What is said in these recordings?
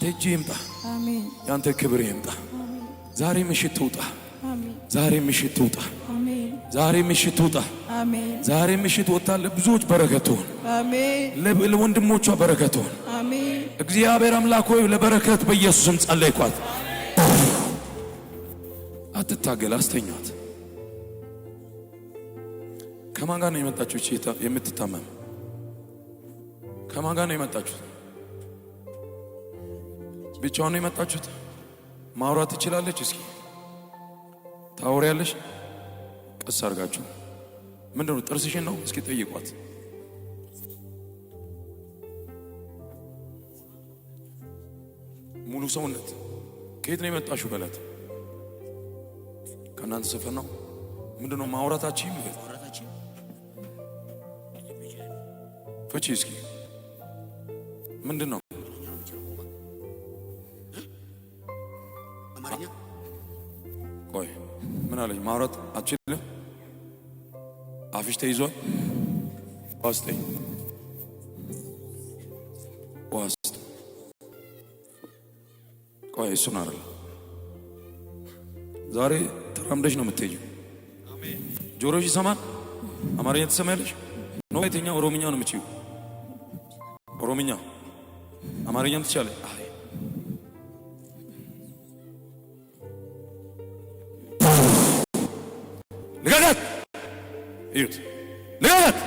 ያንተ እጅ ይምጣ አሜን ያንተ ክብር ይምጣ ዛሬ ምሽት ትውጣ አሜን ዛሬ ምሽት ትውጣ አሜን ዛሬ ምሽት ትውጣ አሜን ዛሬ ምሽት ወጣ ለብዙዎች በረከት ሆነ አሜን ለወንድሞቿ በረከት ሆነ አሜን እግዚአብሔር አምላክ ሆይ ለበረከት በኢየሱስ ስም ጸለይኳት አትታገል አስተኛት ከማን ጋር ነው የመጣችሁት የምትታመም ከማን ጋር ነው የመጣችሁት ብቻዋን ነው የመጣችሁት ማውራት ትችላለች እስኪ ታወሪያለሽ ቀስ አድርጋችሁ ምንድነው ጥርስሽን ነው እስኪ ጠይቋት ሙሉ ሰውነት ከየት ነው የመጣሽው በላት ከናንተ ሰፈር ነው ምንድነው ማውራታችን ፍቺ እስኪ ምንድነው አማርኛ ቆይ ምን አለኝ ማውራት አትችልም አፍሽ ተይዟል ዋስጠኝ ዋስጥ ቆይ እሱን አይደል ዛሬ ተራምደሽ ነው የምትሄጂው አሜን ጆሮሽ ይሰማል አማርኛ ትሰማያለሽ ነው የትኛ ኦሮምኛ ነው የምትችይው ኦሮምኛ አማርኛም ትችላለሽ አይ ልቀቀት እዩት ልቀቀት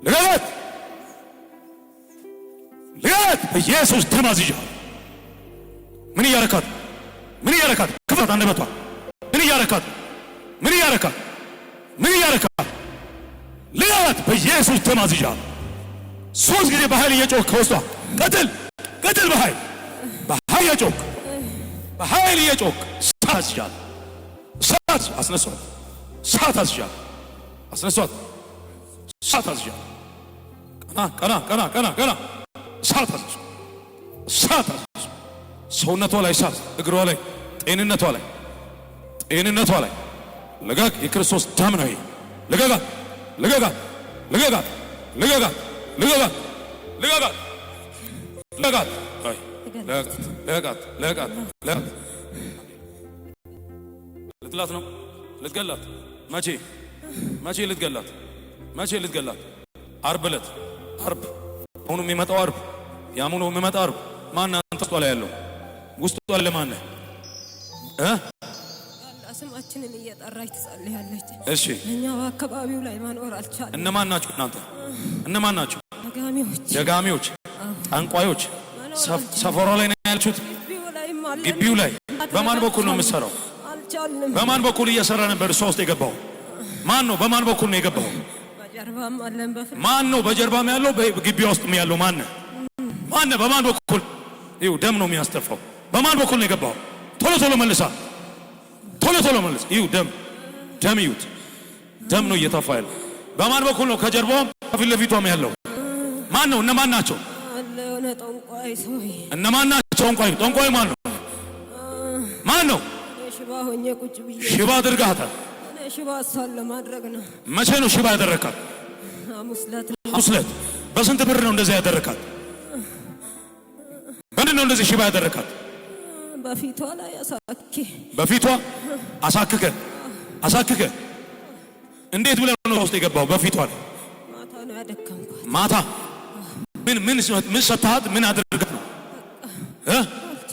ልቀቀት ልቀቀት በኢየሱስ ደም አዝዣለሁ ምን እያረካት ምን እያረካት ክፈት አንደበቷ ምን እያረካት ምን እያረካት ምን እያረካት ልቀቀት በኢየሱስ ደም አዝዣለሁ ሶስት ጊዜ በኃይል እየጮክ ከውስጧ ቀጥል ቀጥል በኃይል እየጮክ በኃይል እየጮክ ሳዝዣለሁ ሳት አስነሷት ሳት አስዣለሁ አስነሷት ሳት አስዣለሁ ቀና ቀና ቀና ቀና ቀና ሳት አስዣለሁ ሳት አስዣለሁ ሰውነቷ ላይ ሳት እግሯ ላይ ጤንነቷ ላይ ልቀቅ የክርስቶስ ደም ነው ይሄ ልቀቃት ልቀቃት ልቀቃት ልቀቃት ልቀቃት ልቀቃት ልቀቃት አይ ልቀቃት ልቀቃት ልቀቃት ልቀቃት ልትላት ነው ልትገላት መቼ ልትገላት ዓርብ ዕለት ዓርብ አሁን የሚመጣው ዓርብ ያሙኑ የሚመጣው ዓርብ ማን አንተ ውስጥ ላይ ያለው ውስጥ ላይ ማን ስማችንን እየጠራች ትጸልያለች እሺ እኛ በአካባቢው ላይ ማኖር አልቻለም እነማን ናችሁ እናንተ እነማን ናችሁ ደጋሚዎች ጠንቋዮች ሰፈሯ ላይ ነው ያላችሁት ግቢው ላይ በማን በኩል ነው የምትሰራው በማን በኩል እየሰራ ነበር እሷ ውስጥ የገባው ማን ነው በማን በኩል ነው የገባው በጀርባም አለን ማን ነው በጀርባም ያለው በግቢው ውስጥም ያለው ማን ነው በማን በኩል ይው ደም ነው የሚያስተፋው በማን በኩል ነው የገባው ቶሎ መልሳ ቶሎ መልስ ይው ደም ይውት ደም ነው እየተፋ ያለው በማን በኩል ነው ከጀርባውም ከፊት ለፊቷም ያለው ማን ነው እነማን ናቸው አለነ ጠንቋይ ሰው እነማን ናቸው ጠንቋይ ማን ነው ሽባ ሆኜ ቁጭ ብዬ ሽባ አድርጋታል ሽባ ሳለ ማድረግ ነው መቼ ነው ሽባ ያደረካት ሐሙስ ዕለት በስንት ብር ነው እንደዚህ ያደረካት ምንድን ነው እንደዚህ ሽባ ያደረካት በፊቷ ላይ በፊቷ አሳክከ እንዴት ብለህ ነው ውስጥ የገባው በፊቷ ላይ ማታ ነው ያደከምኳት ማታ ምን ሰጣት ምን አድርጋት ነው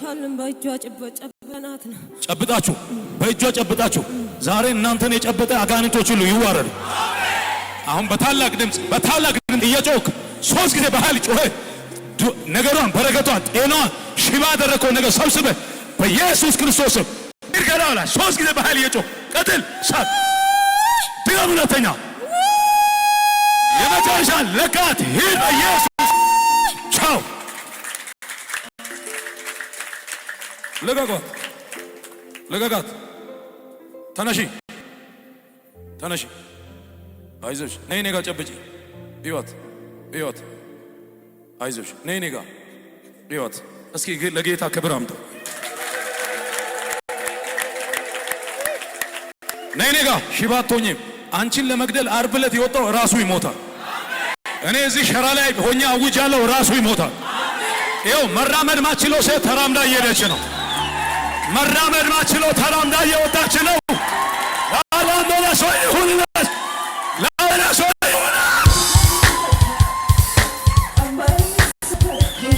አልቻልንም በእጇ ጨበናት ነው ጨብጣችሁ በእጇ ጨብጣችሁ ዛሬ እናንተን የጨበጠ አጋንንቶች ሁሉ ይዋረዱ አሁን በታላቅ ድምጽ እየጮክ ሶስት ጊዜ በኃይል ጮህ ነገሯን በረከቷን ጤናዋን ሽባ ያደረከው ነገር ሰብስበህ በኢየሱስ ክርስቶስ ስም ይርገራላ ሶስት ጊዜ በኃይል እየጮክ ቀጥል ሳት ድገም ሁለተኛ የመጨረሻ ለቃት ሂድ በኢየሱስ ቻው ልቀቃት ተነሺ አይዞሽ ነይ እኔ ጋር ጨብጪ እዩዋት አይዞሽ ነይ እኔ ጋር እዩዋት እስኪ ለጌታ ክብር አምጡ ነይ እኔ ጋር ሽባ አትሆኝም አንቺን ለመግደል ዓርብ ዕለት የወጣው ራሱ ይሞታል እኔ እዚህ ሸራ ላይ ሆኜ አውጃለሁ ራሱ ይሞታል ይኸው መራመድ ማችለው ሴት ተራምዳ እየሄደች ነው። መራመድ ማችለው ተራምዳ እየወጣች ነው። አላንዶላ ሰው ይሁንለት ላላ ሰው ይሁን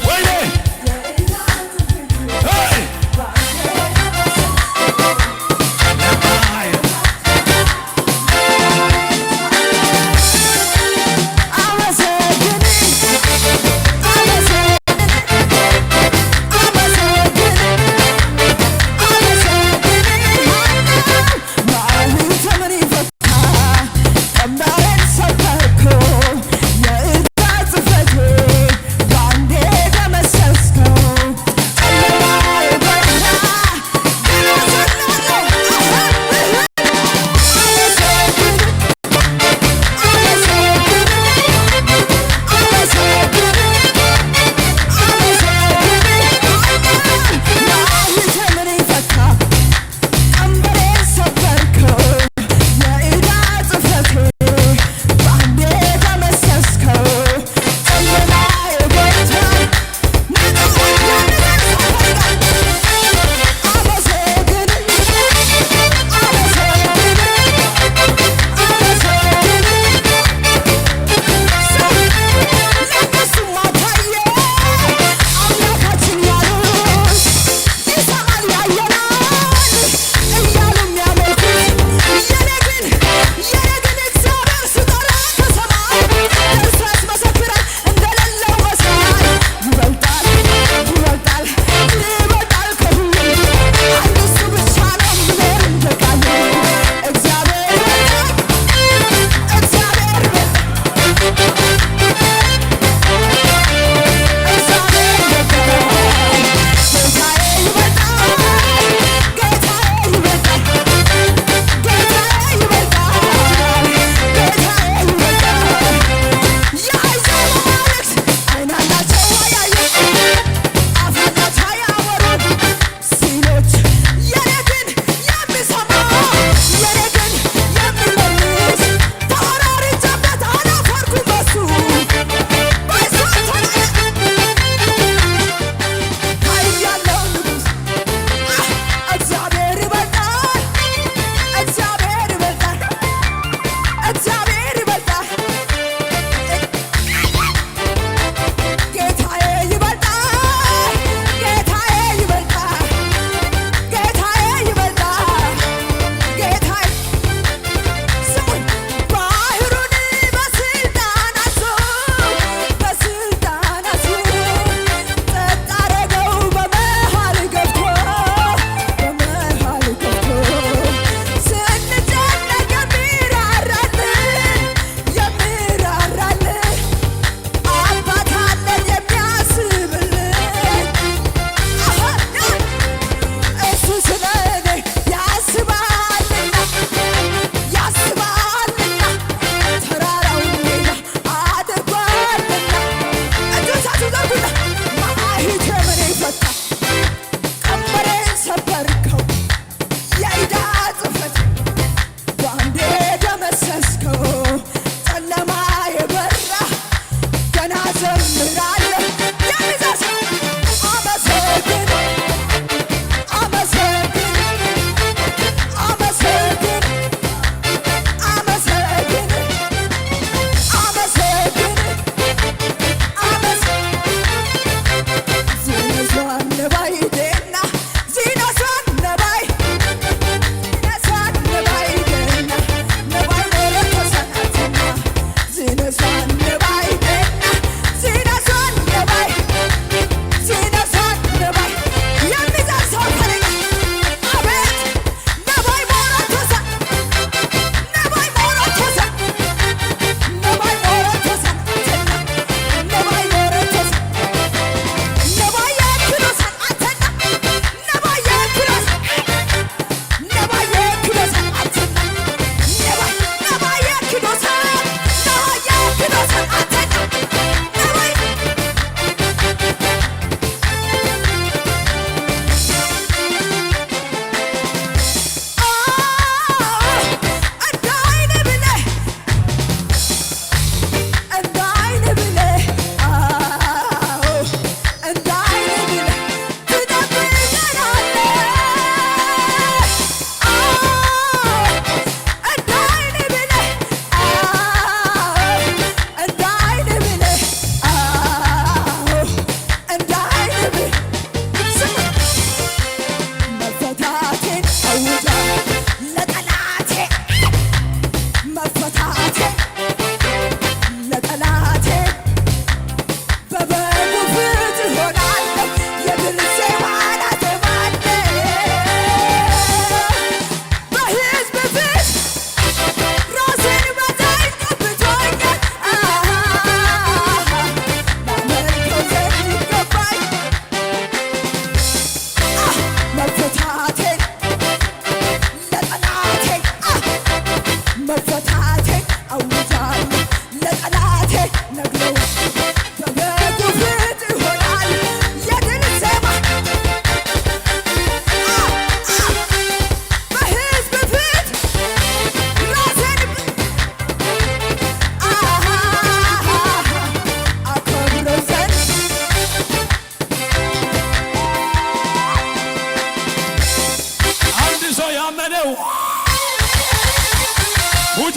ወይኔ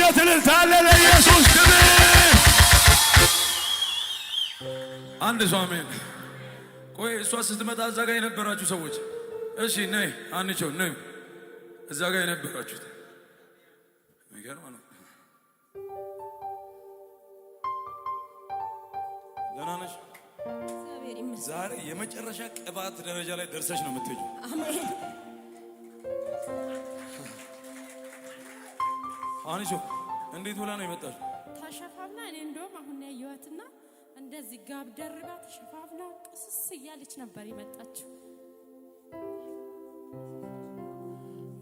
ጩኸት እልልታ አለ ለኢየሱስ ክብር። አንድ ሰው አሜን። ቆይ እሷ ስትመጣ እዛ ጋር የነበራችሁ ሰዎች እሺ ነይ አንቺው ነይ እዛ ጋር የነበራችሁት የሚገርም ነው። ደህና ነሽ? ዛሬ የመጨረሻ ቅባት ደረጃ ላይ ደርሰሽ ነው የምትሄጂው። አሜን። አንቺው እንዴት ብላ ነው የመጣችው? ተሸፋፍና እኔ እንደውም አሁን ያየኋትና እንደዚህ ጋብ ደርባ ተሸፋፍና ቅስስ እያለች ነበር የመጣችው።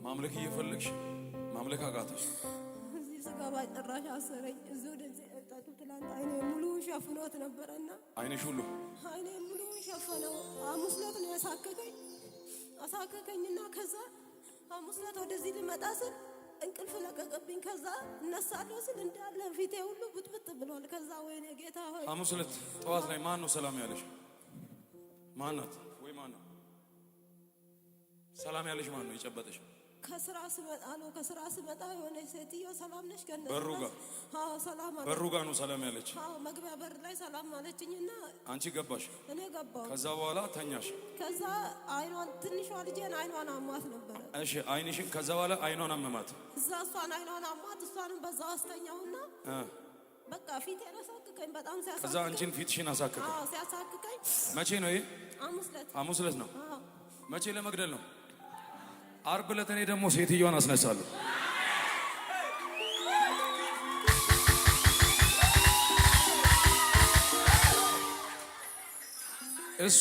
ማምለክ እየፈለግሽ ማምለክ አቃተሽ። እዚህ ስገባ ጭራሽ አሰረኝ። እዚህ ወደዚህ እጣቱ ትላንት አይኔ ሙሉ ሸፍኖት ነበረና አይነሽ ሁሉ አይኔ ሙሉ ሸፈነው። ሐሙስ ዕለት ነው አሳከከኝና ከዛ ሐሙስ ዕለት ወደዚህ ልመጣ ስል እንቅልፍ ለቀቀብኝ። ከዛ እነሳለሁ ስል እንዳለ ፊቴ ሁሉ ብጥብጥ ብሏል። ከዛ ወይኔ ጌታ ሆይ። ሐሙስ ዕለት ጠዋት ላይ ማን ነው ሰላም ያለሽ? ማን ናት ወይ ማን ነው ሰላም ያለሽ? ማን ነው የጨበጠሽ? ከስራ ስመጣ የሆነ ሴትዮ ሰላም ነሽ ከነ በሩ ጋር ሰላም አለ። በሩ ጋር ነው ሰላም ያለች? መግቢያ በር ላይ ሰላም አለችኝና አንቺ ገባሽ? እኔ ገባሁ። ከዛ በኋላ ተኛሽ? ከዛ አይኗን ትንሿ ልጄን አይኗን አሟት ነበረ። እሺ አይንሽን? ከዛ በኋላ አይኗን አመማት። እዛ እሷን አይኗን አሟት፣ እሷንም በዛው አስተኛውና በቃ ፊቴን አሳክከኝ በጣም ሲያሳክከኝ። ከዛ አንቺን ፊትሽን አሳክከኝ? ሲያሳክከኝ። መቼ ነው ይሄ? ሐሙስ ዕለት ነው። መቼ ለመግደል ነው? ዓርብ ዕለት እኔ ደግሞ ሴትዮዋን አስነሳለሁ። እሷ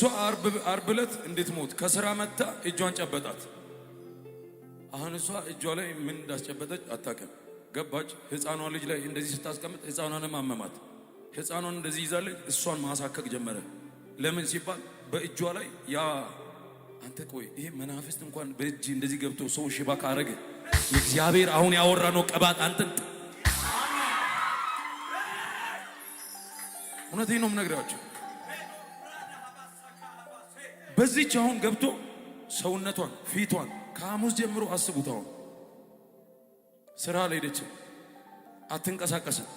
ዓርብ ዕለት እንዴት ሞት ከስራ መጣ እጇን ጨበጣት። አሁን እሷ እጇ ላይ ምን እንዳስጨበጠች አታውቅም። ገባች? ህፃኗን ልጅ ላይ እንደዚህ ስታስቀምጥ ህፃኗንም አመማት። ህፃኗን እንደዚህ ይዛለች። እሷን ማሳከክ ጀመረ። ለምን ሲባል በእጇ ላይ ያ አንተ ቆይ ይሄ መናፍስት እንኳን በእጅ እንደዚህ ገብቶ ሰው ሽባ ካረገ እግዚአብሔር አሁን ያወራ ነው ቀባት አንተን እውነቴን ነው የምነግራችሁ። በዚህች አሁን ገብቶ ሰውነቷን ፊቷን ከሐሙስ ጀምሮ አስቡት። አሁን ስራ አልሄደችም፣ አትንቀሳቀስም።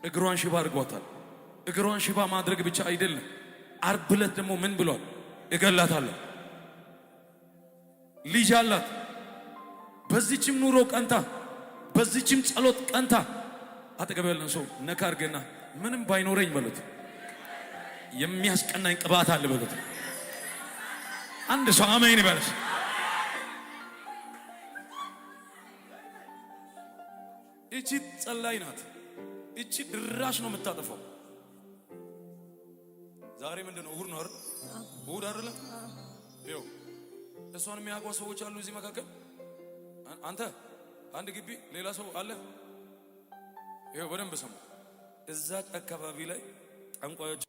እግሯን ሽባ አድርጓታል። እግሯን ሽባ ማድረግ ብቻ አይደለም፣ ዓርብ ዕለት ደግሞ ምን ብሏል? እገላታለሁ። ልጅ አላት። በዚህችም ኑሮ ቀንታ፣ በዚህችም ጸሎት ቀንታ። አጠገብ ያለን ሰው ነካ አድርገና ምንም ባይኖረኝ በሉት የሚያስቀናኝ ቅባት አለ በሉት። አንድ ሰው አሜን ይበልስ። እቺ ጸላይ ናት። እቺ ድራሽ ነው የምታጠፋው። ዛሬ ምንድነው? እሁድ ነው አይደል? እሁድ አይደለም? ይኸው እሷን የሚያውቁ ሰዎች አሉ እዚህ መካከል። አንተ አንድ ግቢ ሌላ ሰው አለ። ይኸው በደንብ ሰሙ። እዛ አካባቢ ላይ ጠንቋዮች